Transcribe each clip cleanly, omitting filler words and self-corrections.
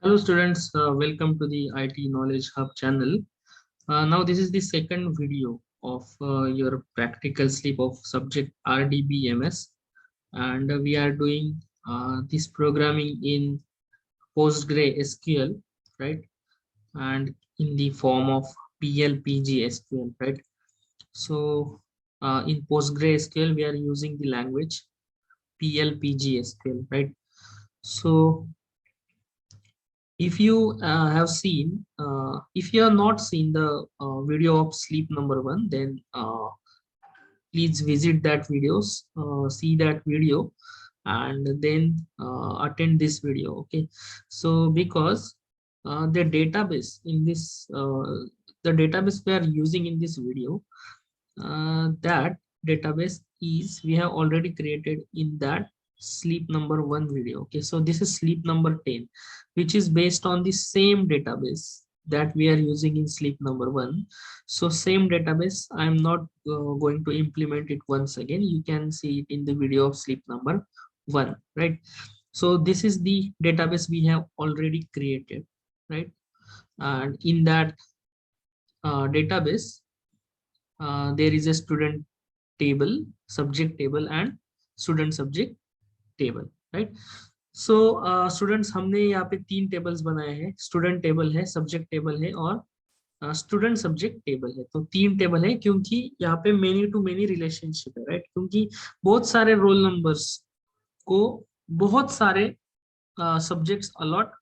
Hello students, welcome to the IT Knowledge Hub channel. Now this is the second video of your practical sleep of subject RDBMS, and we are doing this programming in PostgreSQL, right? And in the form of PLPG right? So in PostgreSQL we are using the language PLPG right? So if you if you have not seen the video of sleep number one, then please visit that videos, see that video, and then attend this video. Okay, so because the database in this the database we are using in this video, that database is we have already created in that sleep number one video. Okay, so this is sleep number 10, which is based on the same database that we are using in sleep number one. So same database, I'm not going to implement it once again. You can see it in the video of sleep number one, right? So this is the database we have already created, right? And in that database, there is a student table, subject table, and student subject table, right? So students हमने यहाँ पे तीन tables बनाए हैं, student table है, subject table है, और student subject table है। तो तीन टेबल है क्योंकि यहाँ पे मेनी टू मेनी रिलेशनशिप है, राइट? क्योंकि बहुत सारे रोल नंबर्स को बहुत सारे सब्जेक्ट्स अलॉट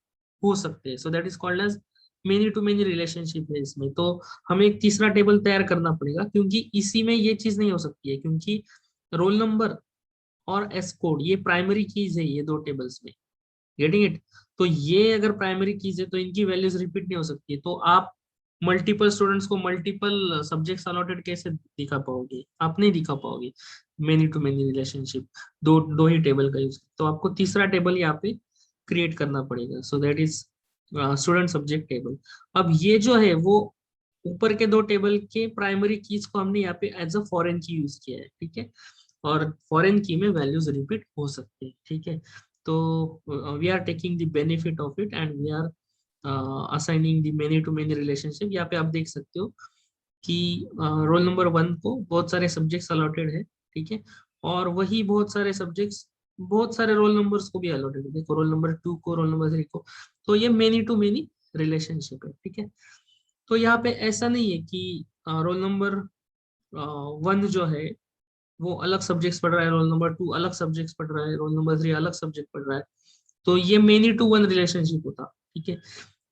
हो सकते हैं, so that is called as many to many relationship है इसमें। तो हमें एक तीसरा टेबल तैयार करना पड़ेगा, क्योंकि इसी में ये चीज नहीं हो सकती है, क्योंकि रोल नंबर और एस कोड ये प्राइमरी कीज है ये दो टेबल्स में। Getting it? तो ये अगर प्राइमरी कीज है तो इनकी वैल्यूज रिपीट नहीं हो सकती है। तो आप मल्टीपल स्टूडेंट्स को मल्टीपल सब्जेक्ट्स अलॉटेड कैसे दिखा पाओगे? आप नहीं दिखा पाओगे मेनी टू मेनी रिलेशनशिप दो दो ही टेबल का यूज। तो आपको तीसरा टेबल यहाँ पे क्रिएट करना पड़ेगा, सो that is student subject table. अब ये जो है वो ऊपर के दो टेबल के प्राइमरी कीज को हमने यहाँ पे एज अ फॉरेन की यूज किया है, ठीक है? और फॉरेन की में वैल्यूज रिपीट हो सकते हैं, ठीक है? तो we are taking the benefit of it and we are assigning the many to many relationship. यहाँ पे आप देख सकते हो कि रोल नंबर वन को बहुत सारे सब्जेक्ट्स अलॉटेड है, ठीक है? और वही बहुत सारे सब्जेक्ट्स बहुत सारे रोल नंबर्स को भी अलॉटेड है। देखो रोल नंबर टू को, रोल नंबर थ्री को। तो ये मेनी टू मेनी रिलेशनशिप है, ठीक है? तो यहाँ पे ऐसा नहीं है कि रोल नंबर वन जो है वो अलग सब्जेक्ट्स पढ़ रहा है, रोल नंबर टू अलग सब्जेक्ट्स पढ़ रहा है, रोल नंबर थ्री अलग सब्जेक्ट पढ़ रहा है। तो ये मेनी टू वन रिलेशनशिप होता, ठीक है?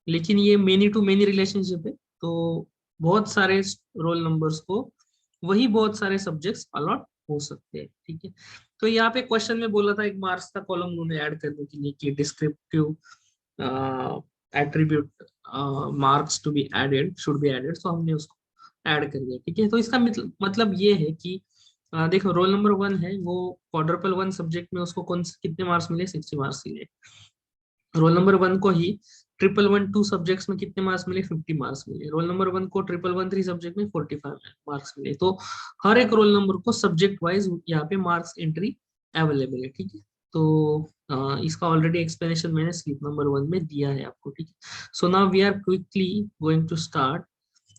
लेकिन ये मेनी टू मेनी रिलेशनशिप है, तो बहुत सारे रोल नंबर्स को वही बहुत सारे सब्जेक्ट्स अलॉट हो सकते हैं, ठीक है? तो यहाँ पे क्वेश्चन में बोला था एक मार्क्स का कॉलम उन्होंने ऐड करने के लिए कि descriptive attribute marks to be added, should be added, तो हमने उसको ऐड कर दिया, ठीक है? तो इसका मतलब ये है कि देखो रोल नंबर वन है वो क्वाड्रुपल वन सब्जेक्ट में उसको कौन से कितने मार्क्स मिले? 60 मार्क्स मिले। रोल नंबर वन को ही ट्रिपल वन टू सब्जेक्ट्स में कितने मार्क्स मिले? 50 मार्क्स मिले। रोल नंबर वन को ट्रिपल वन थ्री सब्जेक्ट में 45 मार्क्स मिले। तो हर एक रोल नंबर को सब्जेक्ट वाइज यहाँ पे मार्क्स एंट्री अवेलेबल है, ठीक है? तो इसका ऑलरेडी एक्सप्लेनेशन मैंने स्लिप नंबर वन में दिया है आपको, ठीक है? So now we are quickly going to start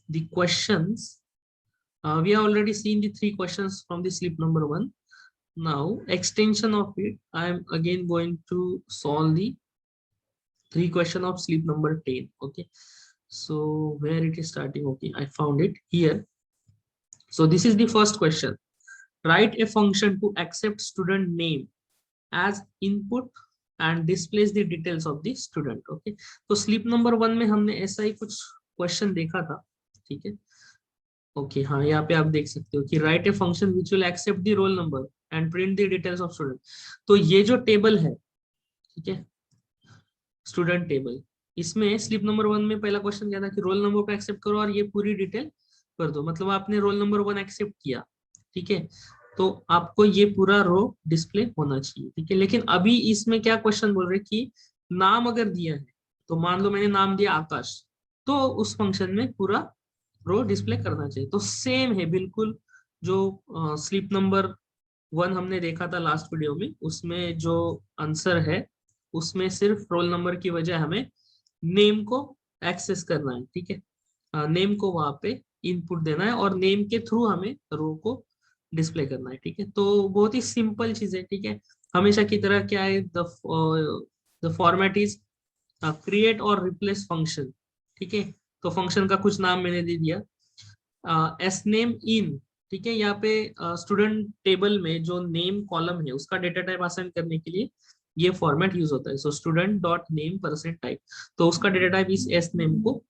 the questions. We have already seen the three questions from the slip number one. Now, extension of it, I am again going to solve the three question of slip number 10. Okay, so where it is starting? Okay, I found it here. So this is the first question. Write a function to accept student name as input and displays the details of the student. Okay, तो slip number one में हमने ऐसा ही कुछ question देखा था, ठीक है? Okay हाँ, यहाँ पे आप देख सकते हो कि write a function which will accept the roll number and print the details of student. तो ये जो टेबल है, ठीक है, स्टूडेंट टेबल, इसमें स्लिप नंबर वन में पहला क्वेश्चन क्या था कि रोल नंबर को एक्सेप्ट करो और ये पूरी डिटेल कर दो। मतलब आपने रोल नंबर वन एक्सेप्ट किया, ठीक है? तो आपको ये पूरा रो डिस्प्ले होना चाहिए, ठीक है? लेकिन अभी इसमें क्या क्वेश्चन बोल रहे कि नाम अगर दिया है, तो मान लो मैंने नाम दिया आकाश, तो उस फंक्शन में पूरा रो डिस्प्ले करना चाहिए। तो सेम है बिल्कुल जो स्लिप नंबर वन हमने देखा था लास्ट वीडियो में, उसमें जो आंसर है उसमें सिर्फ रोल नंबर की वजह हमें नेम को एक्सेस करना है, ठीक है, नेम को वहां पे इनपुट देना है और नेम के थ्रू हमें रो को डिस्प्ले करना है, ठीक है। तो बहुत ही सिंपल चीज है, ठीक है। हमेशा की तरह क्या है, द फॉर्मेट इज क्रिएट और रिप्लेस फंक्शन, ठीक है। तो फंक्शन का कुछ नाम मैंने दे दिया, एस नेम इन, ठीक है। यहाँ पे स्टूडेंट टेबल में जो नेम कॉलम है उसका डेटा टाइप असाइन करने के लिए ये फॉर्मेट यूज होता है। So student dot name percent type, तो उसका डेटा टाइप इस एस नेम को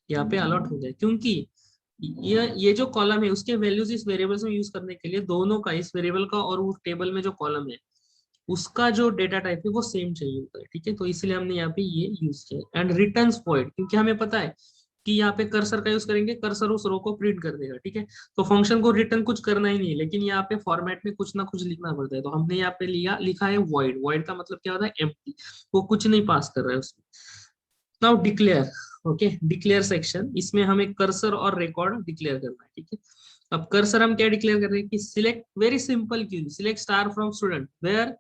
यहाँ पे अलॉट हो जाए, क्योंकि ये जो कॉलम है उसके वैल्यूज इस वेरिएबल्स में यूज करने के लिए दोनों का, इस वेरिएबल का और उस टेबल में जो कॉलम है उसका जो डेटा टाइप है वो सेम चाहिए होता है, ठीक है। तो इसलिए हमने यहाँ पे ये यूज किया। एंड रिटर्न वॉइड, क्योंकि हमें पता है कि यहाँ पे कर्सर का यूज करेंगे, कर्सर उस रो को प्रिंट कर देगा, ठीक है। तो फंक्शन को रिटर्न कुछ करना ही नहीं है, लेकिन यहाँ पे फॉर्मेट में कुछ ना कुछ लिखना पड़ता है। तो हमने यहाँ पे लिखा है वॉइड। वॉइड का मतलब क्या होता है, एम्प्टी, वो कुछ नहीं पास कर रहा है उसमें। Now declare, okay, declare section, इसमें हमें कर्सर और रिकॉर्ड डिक्लेयर करना है, ठीक है। अब कर्सर हम क्या डिक्लेयर कर रहे हैं कि select, very simple Q, select star from student where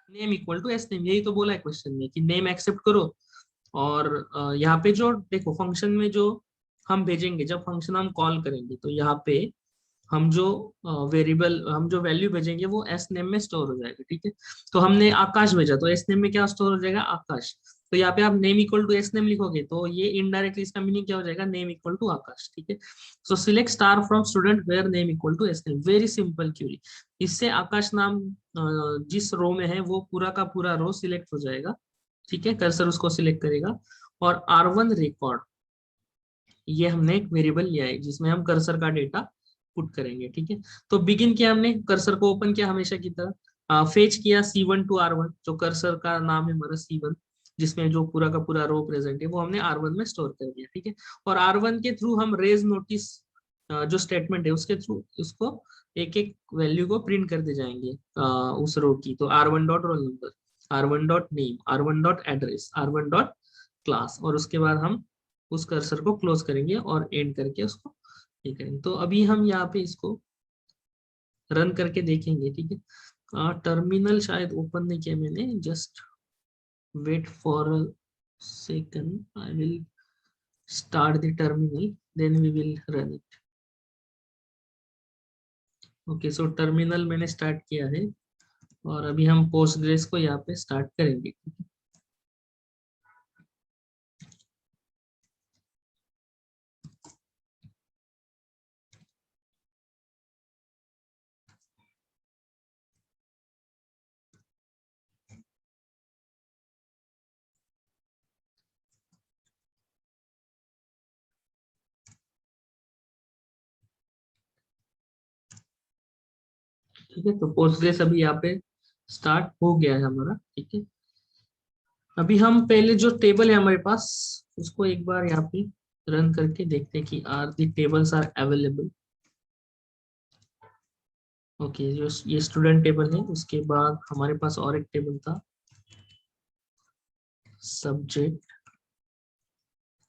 name equal to S name, यही तो बोला है क्वेश्चन में कि नेम एक्सेप्ट करो। और यहाँ पे जो देखो फंक्शन में जो हम भेजेंगे, जब फंक्शन हम कॉल करेंगे तो यहाँ पे हम जो वेरिएबल, हम जो वैल्यू भेजेंगे वो एस नेम में स्टोर हो जाएगा, ठीक है। तो हमने आकाश भेजा तो एस नेम में क्या स्टोर हो जाएगा, आकाश। तो यहाँ पे आप name equal to S name लिखोगे तो ये इनडायरेक्टली इसका मीनिंग क्या हो जाएगा, नेम इक्वल टू आकाश, ठीक है। So select star from student where name equal to S name, very simple query. इससे आकाश नाम जिस रो में है वो पूरा का पूरा रो सिलेक्ट हो जाएगा, ठीक है। कर्सर उसको सिलेक्ट करेगा। और R1 रिकॉर्ड, ये हमने एक वेरिएबल लिया है जिसमें हम कर्सर का डेटा पुट करेंगे, ठीक है। तो बिगिन किया हमने, कर्सर को ओपन किया हमेशा की तरह, फेच किया C1 टू R1, जो कर्सर का नाम है हमारा C1, जिसमें जो पूरा का पूरा रो प्रेजेंट है वो हमने R1 में स्टोर कर दिया, ठीक है। और R1 के थ्रू हम रेज नोटिस जो स्टेटमेंट है उसके थ्रू उसको एक एक वैल्यू को प्रिंट करते जाएंगे उस रो की। तो R1 dot roll number, R1 dot name, R1 dot address, R1 dot class, और उसके बाद हम उस कर्सर को क्लोज करेंगे और एंड करके उसको ये करेंगे। तो अभी हम यहाँ पे इसको रन करके देखेंगे, ठीक है। टर्मिनल शायद ओपन नहीं किया मैंने, just wait for a second, I will start the terminal, then we will run it. Okay, so terminal मैंने स्टार्ट किया है और अभी हम पोस्टग्रेस को यहाँ पे स्टार्ट करेंगे। ठीक है, तो पोस्टग्रेस अभी यहाँ पे स्टार्ट हो गया है हमारा, ठीक है। अभी हम पहले जो टेबल है हमारे पास उसको एक बार यहाँ पे रन करके देखते हैं कि are the tables are available. Okay, जो ये स्टूडेंट टेबल है, उसके बाद हमारे पास और एक टेबल था सब्जेक्ट,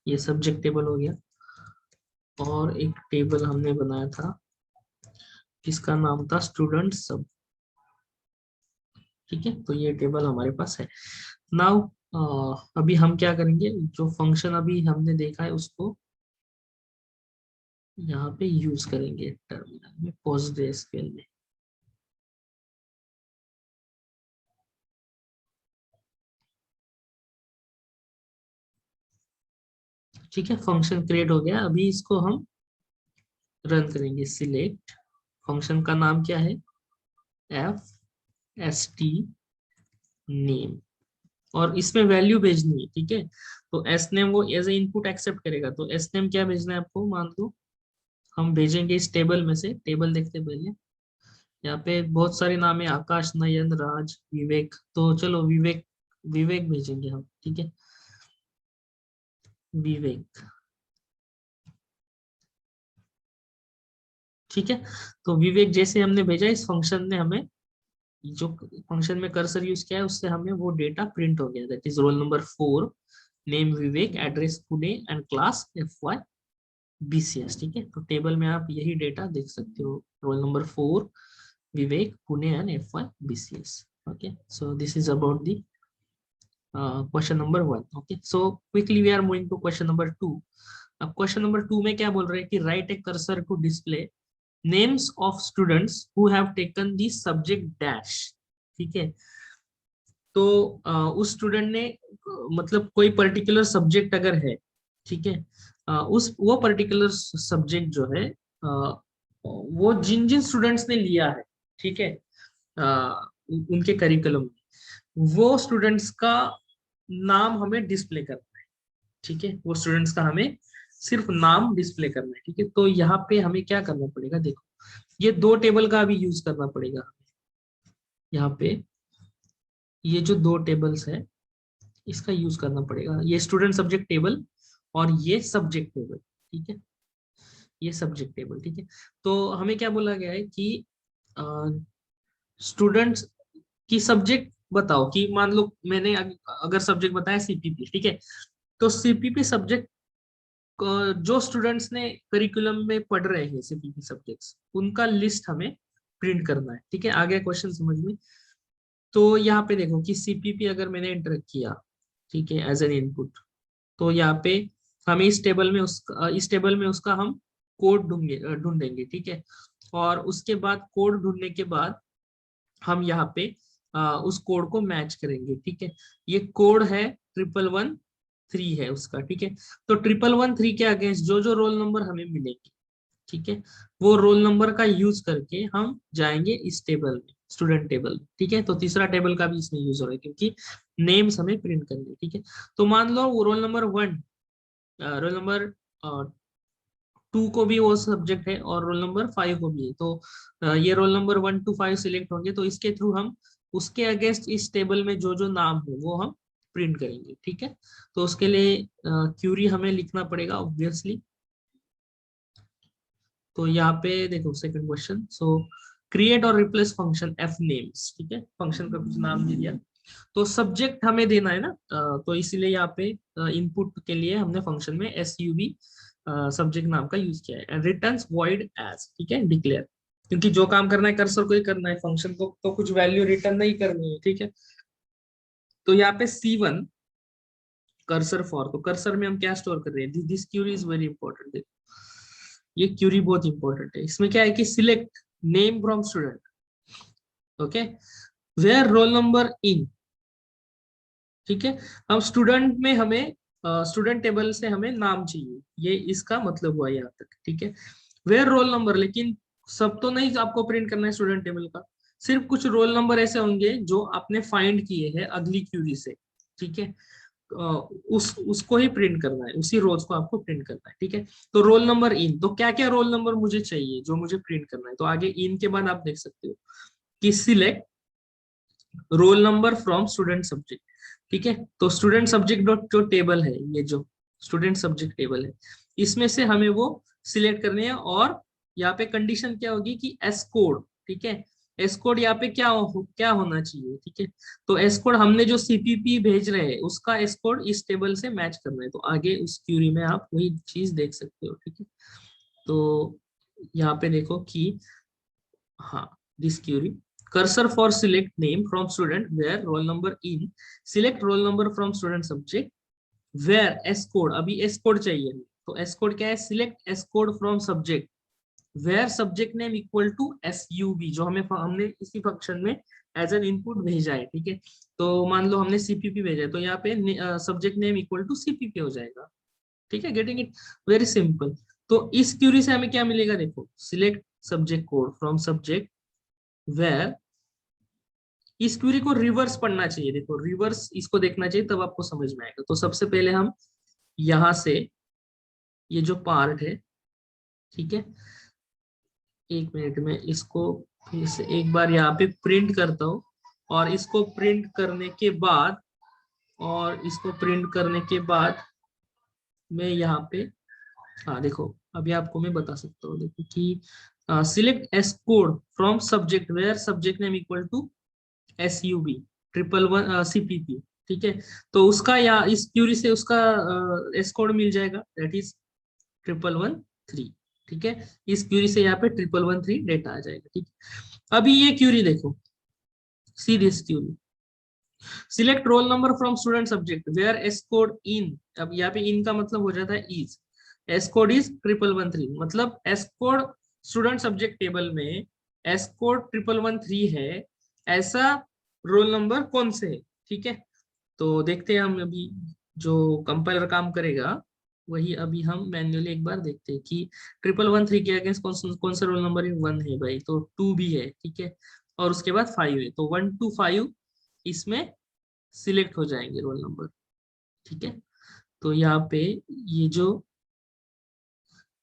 ये सब्जेक्ट टेबल हो गया। और एक टेबल हमने बनाया था जिसका नाम था स्टूडेंट सब, ठीक है। तो ये टेबल हमारे पास है। नाउ अभी हम क्या करेंगे, जो फंक्शन अभी हमने देखा है उसको यहाँ पे यूज करेंगे टर्मिनल में, पोस्टग्रेसक्यूएल में। ठीक है, फंक्शन क्रिएट हो गया। अभी इसको हम रन करेंगे। सिलेक्ट, फंक्शन का नाम क्या है, एफ एस टी नेम, और इसमें वैल्यू भेजनी है, ठीक है। तो एस नेम वो एज ए इनपुट एक्सेप्ट करेगा। तो एस नेम क्या भेजना है आपको, मान लो हम भेजेंगे इस टेबल में से, टेबल देखते हैं पहले। यहाँ पे बहुत सारे नाम है, आकाश, नयन, राज, विवेक। तो चलो विवेक, विवेक भेजेंगे हम, ठीक है, विवेक, ठीक है। तो विवेक जैसे हमने भेजा, इस फंक्शन ने हमें, जो फंक्शन में कर्सर यूज किया है उससे हमें वो डेटा प्रिंट हो गया, that is role number 4, name Vivek, address Pune and class FY BCS, ठीक है। तो टेबल में आप यही डेटा देख सकते हो, roll number 4, Vivek, Pune and FY BCS। Okay, so this is about the question number 1. Okay, so quickly we are moving to question number 2. अब क्वेश्चन नंबर 2 में क्या बोल रहे हैं कि write a cursor to display names of students who have taken the subject dash. ठीक है, तो उस स्टूडेंट ने मतलब कोई पर्टिकुलर सब्जेक्ट अगर है, ठीक है, उस वो पर्टिकुलर सब्जेक्ट जो है, वो जिन जिन स्टूडेंट्स ने लिया है, ठीक है, उनके करिकुलम में वो स्टूडेंट्स का नाम हमें डिस्प्ले करना है. ठीक है, वो स्टूडेंट्स का हमें सिर्फ नाम डिस्प्ले करना है. ठीक है, तो यहाँ पे हमें क्या करना पड़ेगा, देखो ये दो टेबल का भी यूज करना पड़ेगा हमें. यहाँ पे ये जो दो टेबल्स है इसका यूज करना पड़ेगा, ये स्टूडेंट सब्जेक्ट टेबल और ये सब्जेक्ट टेबल. ठीक है, ये सब्जेक्ट टेबल. ठीक है, तो हमें क्या बोला गया है कि स्टूडेंट्स की सब्जेक्ट बताओ, कि मान लो मैंने अगर सब्जेक्ट बताया सीपीपी. ठीक है, तो सीपीपी सब्जेक्ट जो स्टूडेंट्स ने करिकुलम में पढ़ रहे हैं सीपीपी सब्जेक्ट्स, उनका लिस्ट हमें प्रिंट करना है. ठीक है, आ गया क्वेश्चन समझ में. तो यहाँ पे देखो कि सीपीपी अगर मैंने एंटर किया, ठीक है, एज एन इनपुट, तो यहाँ पे हमें इस टेबल में उसका हम कोड ढूंढेंगे. ठीक है, और उसके बाद कोड ढूंढने के बाद हम यहाँ पे उस कोड को मैच करेंगे. ठीक है, ये कोड है 1113 है उसका. ठीक है, तो 1113 के अगेंस्ट जो जो रोल नंबर हमें मिलेंगे, ठीक है, वो रोल नंबर का यूज करके हम जाएंगे इस टेबल में, स्टूडेंट टेबल में. ठीक है, तो तीसरा टेबल का भी इसमें यूज हो रहा है क्योंकि नेम्स हमें प्रिंट करने. ठीक है, तो मान लो वो रोल नंबर 1, रोल नंबर 2 को भी वो सब्जेक्ट है और रोल नंबर 5 को भी है, तो ये रोल नंबर 1 to 5 सिलेक्ट होंगे, तो इसके थ्रू हम उसके अगेंस्ट इस टेबल में जो जो नाम है वो हम प्रिंट करेंगे. ठीक है, तो उसके लिए क्यूरी हमें लिखना पड़ेगा ऑब्वियसली. तो यहाँ पे देखो सेकंड क्वेश्चन, सो क्रिएट और रिप्लेस फंक्शन एफ नेम्स. ठीक है, फंक्शन का कुछ नाम दे दिया, तो सब्जेक्ट हमें देना है ना, तो इसीलिए यहाँ पे इनपुट के लिए हमने फंक्शन में SUB सब्जेक्ट नाम का यूज किया है. And returns void as. ठीक है, डिक्लेयर, क्योंकि जो काम करना है कर्सर को ही करना है, फंक्शन को तो कुछ वैल्यू रिटर्न नहीं करनी है. ठीक है, तो यहाँ पे C1 कर्सर फॉर, तो कर्सर में हम क्या स्टोर कर रहे हैं, this query is very important. ये क्यूरी बहुत इंपॉर्टेंट है. इसमें क्या है कि select name from student. Okay, where roll number in. ठीक है, हम स्टूडेंट में हमें स्टूडेंट टेबल से हमें नाम चाहिए, ये इसका मतलब हुआ यहाँ तक. ठीक है, वेयर रोल नंबर, लेकिन सब तो नहीं आपको प्रिंट करना है स्टूडेंट टेबल का, सिर्फ कुछ रोल नंबर ऐसे होंगे जो आपने फाइंड किए हैं अगली क्यूरी से. ठीक है, उसको ही प्रिंट करना है, उसी रोज को आपको प्रिंट करना है. ठीक है, तो रोल नंबर इन, तो क्या क्या रोल नंबर मुझे चाहिए जो मुझे प्रिंट करना है, तो आगे इन के बाद आप देख सकते हो कि select roll number from student subject. ठीक है, तो स्टूडेंट सब्जेक्ट डॉट जो टेबल है, ये जो स्टूडेंट सब्जेक्ट टेबल है, इसमें से हमें वो सिलेक्ट करने हैं. और यहाँ पे कंडीशन क्या होगी कि एस कोड. ठीक है, एस कोड यहाँ पे क्या होना चाहिए. ठीक है, तो एस कोड हमने जो सीपीपी भेज रहे हैं उसका एस कोड इस टेबल से मैच करना है. तो आगे उस क्यूरी में आप वही चीज देख सकते हो. ठीक है, तो यहाँ पे देखो कि हाँ, this query cursor for select name from student where roll number in, select roll number from student subject where s code, अभी s code चाहिए हमें, तो s code क्या है, select s code from subject where subject name equal to SUB, जो हमने इसी function में एज एन इनपुट भेजा है. ठीक है, तो मान लो हमने सीपीपी भेजा है, तो यहाँ पे subject name equal to CPP हो जाएगा. ठीक है, गेटिंग इट, वेरी सिंपल. तो इस क्यूरी से हमें क्या मिलेगा, देखो select subject code from subject where, इस क्वेरी को रिवर्स पढ़ना चाहिए. देखो रिवर्स इसको देखना चाहिए, तब आपको समझ में आएगा. तो सबसे पहले हम यहां से ये जो पार्ट है, ठीक है, 1 मिनट में इसको फिर से एक बार यहाँ पे प्रिंट करता हूँ. और इसको प्रिंट करने के बाद, मैं यहाँ पे, हाँ देखो अभी आपको मैं बता सकता हूँ. देखो कि select S code from subject where subject name equal to SUB 1111 CPP. ठीक है, तो उसका या इस क्यूरी से उसका एस कोड मिल जाएगा, दैट इज 1113. ठीक है, इस क्यूरी से यहाँ पे 1113 डेटा आ जाएगा. ठीक है, अभी ये क्यूरी देखो, see this query, select roll number from student subject where S code in, अब यहाँ पे इन का मतलब हो जाता है इज, एस कोड इज 1113, मतलब S code student subject table में एस कोड 1113 है, ऐसा रोल नंबर कौन से है। ठीक है, तो देखते हैं हम अभी, जो कंपाइलर काम करेगा वही अभी हम मैन्युअली एक बार देखते हैं कि 1113 के अगेंस्ट कौन सा रोल नंबर है। 1 है भाई, तो 2 भी है, ठीक है, और उसके बाद 5 है, तो 1 to 5 इसमें सिलेक्ट हो जाएंगे रोल नंबर। ठीक है, तो यहाँ पे ये जो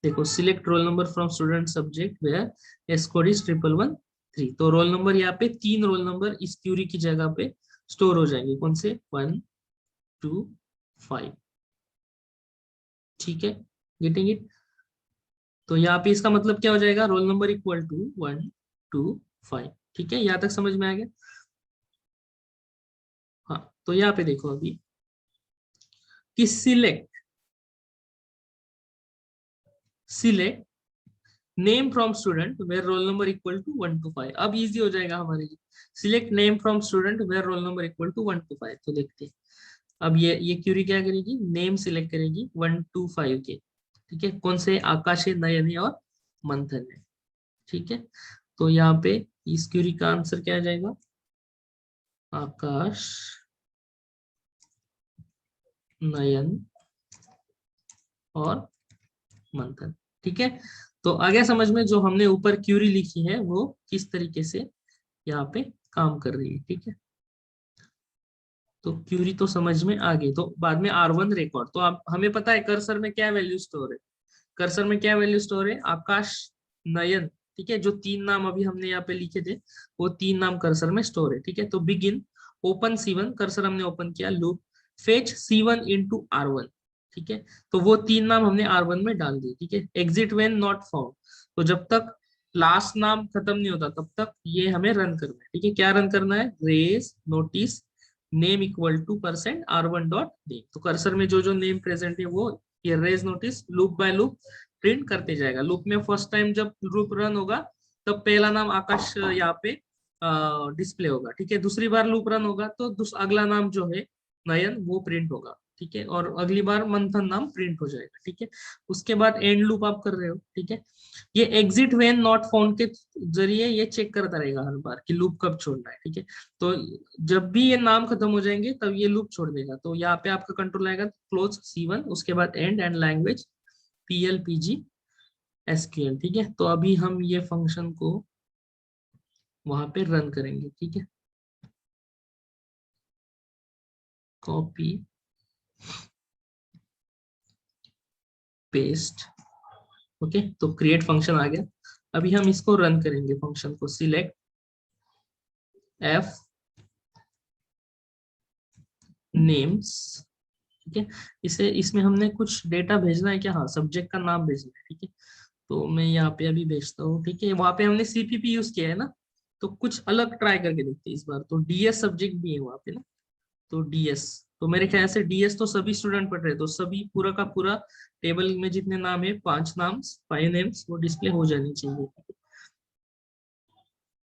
देखो, select roll number from student subject where S code is 1113, तो रोल नंबर यहाँ पे 3 रोल नंबर इस क्यूरी की जगह पे स्टोर हो जाएंगे, कौन से, 1 2 5। ठीक है, गेटिंग इट। तो यहाँ पे इसका मतलब क्या हो जाएगा, रोल नंबर इक्वल टू 1 2 5। ठीक है, यहाँ तक समझ में आ गया। हाँ, तो यहाँ पे देखो अभी कि select name from student where roll number equal to 1 to 5, अब इजी हो जाएगा हमारे लिए। Select name from student where roll number equal to 1 to 5, तो देखते हैं अब ये क्यूरी क्या करेगी, नेम सिलेक्ट करेगी 1 to 5 के। ठीक है, कौन से, आकाश है, नयन है और मंथन है। ठीक है, तो यहाँ पे इस क्यूरी का आंसर क्या आ जाएगा, आकाश, नयन और मंथन। ठीक है, तो आगे समझ में, जो हमने ऊपर क्यूरी लिखी है वो किस तरीके से यहाँ पे काम कर रही है। ठीक है, तो क्यूरी तो समझ में आ गई, तो बाद में R1 रिकॉर्ड, तो आप हमें पता है कर्सर में क्या वैल्यू स्टोर है, कर्सर में क्या वैल्यू स्टोर है, आकाश, नयन। ठीक है, जो 3 नाम अभी हमने यहाँ पे लिखे थे वो 3 नाम कर्सर में स्टोर है। ठीक है, तो बिगिन, ओपन C1, कर्सर हमने ओपन किया, loop, fetch C1 into R1। ठीक है, तो वो 3 नाम हमने R1 में डाल दिए। ठीक है, एग्जिट व्हेन नॉट फाउंड, तो जब तक लास्ट नाम खत्म नहीं होता तब तक ये हमें रन करना है। ठीक है, क्या रन करना है, raise notice name equal to %R1 dot name, तो कर्सर में जो जो नेम प्रेजेंट है वो ये raise notice loop by loop print करते जाएगा। लूप में फर्स्ट टाइम जब लूप रन होगा तब पहला नाम आकाश यहाँ पे डिस्प्ले होगा। ठीक है, दूसरी बार लूप रन होगा तो अगला नाम जो है नयन वो प्रिंट होगा। ठीक है, और अगली बार मंथन नाम प्रिंट हो जाएगा। ठीक है, उसके बाद एंड लूप आप कर रहे हो। ठीक है, ये एग्जिट व्हेन नॉट फाउंड के जरिए ये चेक करता रहेगा हर बार कि लूप कब छोड़ना है। ठीक है, तो जब भी ये नाम खत्म हो जाएंगे तब ये लूप छोड़ देगा, तो यहाँ पे आपका कंट्रोल आएगा क्लोज C1, उसके बाद एंड लैंग्वेज PLPG SQL। ठीक है, तो अभी हम ये फंक्शन को वहां पे रन करेंगे। ठीक है, कॉपी पेस्ट, ओके, तो क्रिएट फंक्शन आ गया। अभी हम इसको रन करेंगे, फंक्शन को सिलेक्ट F नेम्स। ठीक है, इसे इसमें हमने कुछ डेटा भेजना है क्या, हाँ, सब्जेक्ट का नाम भेजना है। ठीक है, तो मैं यहाँ पे अभी भेजता हूँ। ठीक है, वहां पे हमने CPP यूज किया है ना, तो कुछ अलग ट्राई करके देखते हैं इस बार, तो DS सब्जेक्ट भी है वहां पे ना, तो DS, तो मेरे ख्याल से DS तो सभी स्टूडेंट पढ़ रहे हैं, तो सभी पूरा का पूरा टेबल में जितने नाम है, 5 नाम, 5 नेम्स, वो डिस्प्ले हो जानी चाहिए।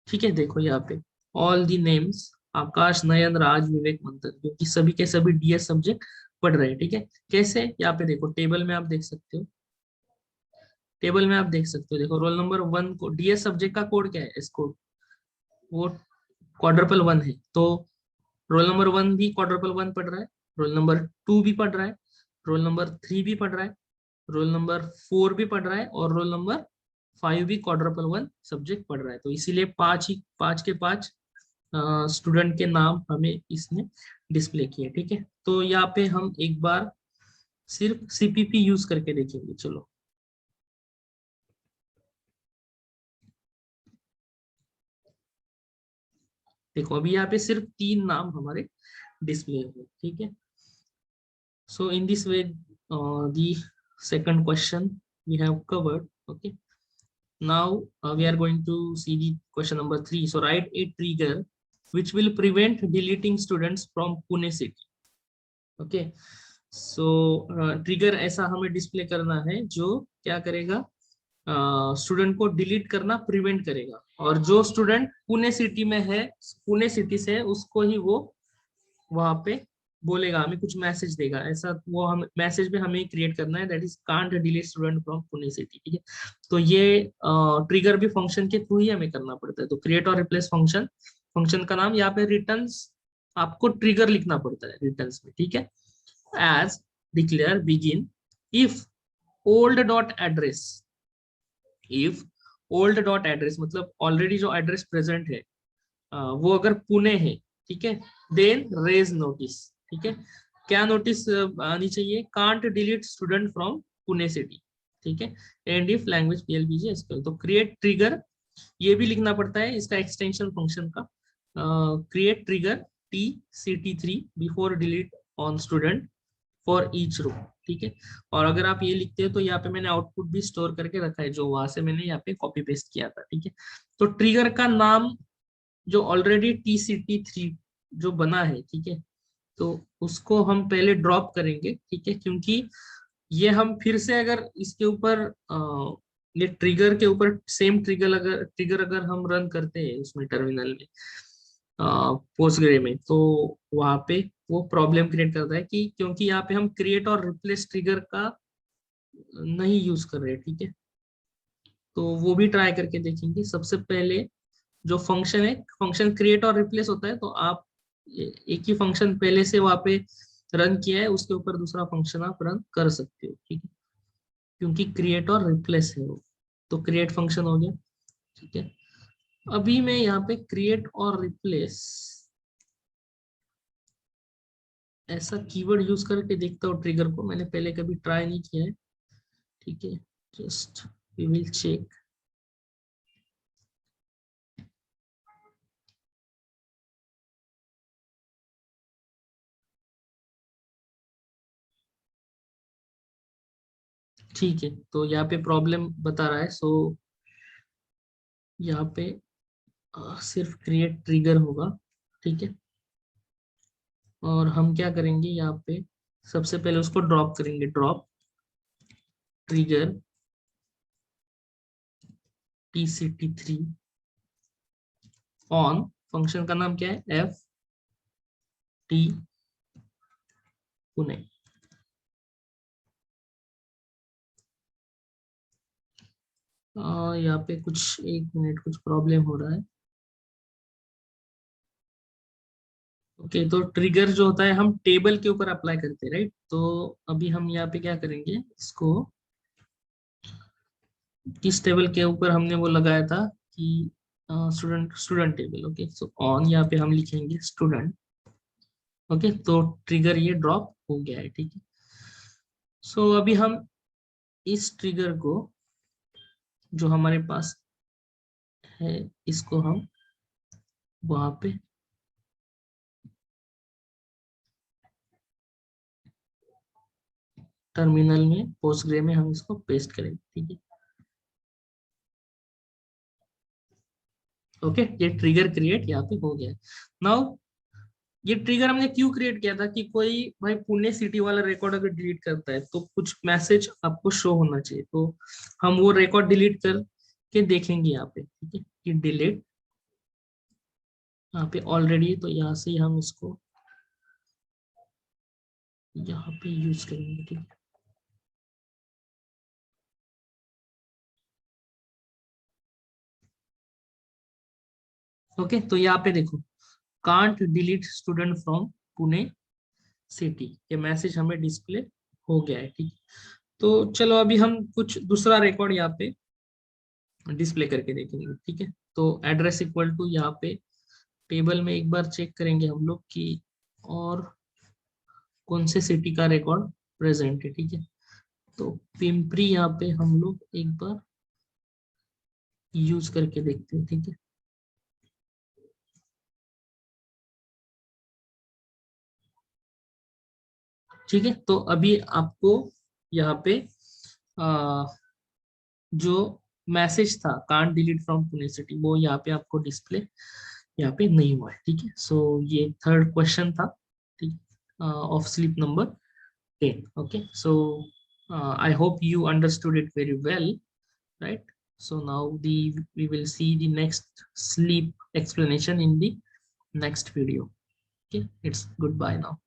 ठीक है, देखो यहाँ पे ऑल दी नेम्स, आकाश, नयन, राज, विवेक, मंथन, क्योंकि सभी के सभी DS सब्जेक्ट पढ़ रहे हैं। ठीक है, कैसे, यहाँ पे देखो टेबल में आप देख सकते हो, टेबल में आप देख सकते हो, देखो रोल नंबर 1 को DS सब्जेक्ट का कोड क्या है, एस कोड, वो क्वाड्रपल 1 है, तो रोल नंबर 1 भी क्वाड्रपल 1 पढ़ रहा है, रोल नंबर 2 भी पढ़ रहा है, रोल नंबर 3 भी पढ़ रहा है, रोल नंबर 4 भी पढ़ रहा है, और रोल नंबर 5 भी क्वाड्रपल 1 सब्जेक्ट पढ़ रहा है, तो इसीलिए 5 के 5 स्टूडेंट के नाम हमें इसने डिस्प्ले किए। ठीक है, तो यहाँ पे हम एक बार सिर्फ CPP यूज करके देखेंगे, चलो। देखो अभी यहाँ पे सिर्फ 3 नाम हमारे डिस्प्ले हुए। ठीक है, so in this way the second question we have covered. Okay, now we are going to see the question number 3. So write a trigger which will prevent deleting students from Pune city. Okay, so trigger ऐसा हमें display करना है जो क्या करेगा, student को delete करना prevent करेगा, और जो स्टूडेंट पुणे सिटी में है, पुणे सिटी से है, उसको ही वो वहां पे बोलेगा, हमें कुछ मैसेज देगा, ऐसा वो हम मैसेज भी हमें क्रिएट करना है, that is can't delete student from Pune city, ठीक है। तो ये ट्रिगर भी फंक्शन के थ्रू ही हमें करना पड़ता है। तो क्रिएट और रिप्लेस फंक्शन, फंक्शन का नाम, यहाँ पे रिटर्न्स आपको ट्रिगर लिखना पड़ता है रिटर्न्स में, ठीक है। As declare begin if old dot address, if old dot address मतलब ऑलरेडी जो एड्रेस प्रेजेंट है वो अगर पुणे है, ठीक है, देन रेज नोटिस, ठीक है। क्या नोटिस आनी चाहिए? Can't delete student from Pune city, ठीक है। End if language PLPG SQL, तो क्रिएट ट्रिगर ये भी लिखना पड़ता है, इसका एक्सटेंशन फंक्शन का, create trigger T C T three before delete on student for each row, ठीक है। और अगर आप ये लिखते हो तो यहाँ पे मैंने आउटपुट भी स्टोर करके रखा है, जो वहां से मैंने यहाँ पे कॉपी पेस्ट किया था, ठीक है। तो ट्रिगर का नाम जो ऑलरेडी TCT3 जो बना है, ठीक है, तो उसको हम पहले ड्रॉप करेंगे, ठीक है, क्योंकि ये हम फिर से अगर इसके ऊपर ये ट्रिगर के ऊपर सेम ट्रिगर अगर हम रन करते हैं उसमें टर्मिनल में पोस्टग्रे में, तो वहां पे वो प्रॉब्लम क्रिएट करता है कि क्योंकि यहाँ पे हम क्रिएट और रिप्लेस ट्रिगर का नहीं यूज कर रहे, ठीक है। तो वो भी ट्राई करके देखेंगे। सबसे पहले जो फंक्शन है, फंक्शन क्रिएट और रिप्लेस होता है, तो आप एक ही फंक्शन पहले से वहां पे रन किया है, उसके ऊपर दूसरा फंक्शन आप रन कर सकते हो, ठीक है, क्योंकि क्रिएट और रिप्लेस है वो। तो क्रिएट फंक्शन हो गया, ठीक है। अभी मैं यहाँ पे क्रिएट और रिप्लेस ऐसा कीवर्ड यूज करके देखता हूँ ट्रिगर को, मैंने पहले कभी ट्राई नहीं किया है, ठीक है। Just we will check. ठीक है, तो यहाँ पे प्रॉब्लम बता रहा है, सो यहाँ पे सिर्फ क्रिएट ट्रिगर होगा, ठीक है। और हम क्या करेंगे यहाँ पे, सबसे पहले उसको ड्रॉप करेंगे, drop trigger TCT3 on, function का नाम क्या है? F T Pune. यहाँ पे कुछ, एक मिनट, कुछ प्रॉब्लम हो रहा है। ओके, तो ट्रिगर जो होता है हम टेबल के ऊपर अप्लाई करते हैं, राइट। तो अभी हम यहाँ पे क्या करेंगे, इसको किस टेबल के ऊपर हमने वो लगाया था कि student, student table, okay. So on यहाँ पे हम लिखेंगे स्टूडेंट, ओके। तो ट्रिगर ये ड्रॉप हो गया है, ठीक है। सो अभी हम इस ट्रिगर को जो हमारे पास है, इसको हम वहां पे टर्मिनल में, पोस्टग्रे में हम इसको पेस्ट करेंगे, ठीक है। ओके, ये ट्रिगर क्रिएट यहाँ पे हो गया। नाउ ये ट्रिगर हमने क्यों क्रिएट किया था कि कोई भाई पुणे सिटी वाला रिकॉर्ड अगर डिलीट करता है तो कुछ मैसेज आपको शो होना चाहिए, तो हम वो रिकॉर्ड डिलीट करके देखेंगे यहाँ पे, ठीक है, कि डिलीट यहाँ पे ऑलरेडी, तो यहाँ से हम इसको यहाँ पे यूज करेंगे, ठीक है। ओके, तो यहाँ पे देखो, can't delete student from Pune city, ये मैसेज हमें डिस्प्ले हो गया है, ठीक है। तो चलो अभी हम कुछ दूसरा रिकॉर्ड यहाँ पे डिस्प्ले करके देखेंगे, ठीक है। तो एड्रेस इक्वल टू, यहाँ पे टेबल में एक बार चेक करेंगे हम लोग कि और कौन से सिटी का रिकॉर्ड प्रेजेंट है, ठीक है। तो पिंपरी यहाँ पे हम लोग एक बार यूज करके देखते हैं, ठीक है। ठीक है, तो अभी आपको यहाँ पे आ, जो मैसेज था can't delete from Pune city, वो यहाँ पे आपको डिस्प्ले यहाँ पे नहीं हुआ है, ठीक है। सो ये थर्ड क्वेश्चन था, ठीक, of slip number 10, okay. So I hope you understood it very well, right? So now we will see the next sleep explanation in the next video. Okay, it's goodbye now.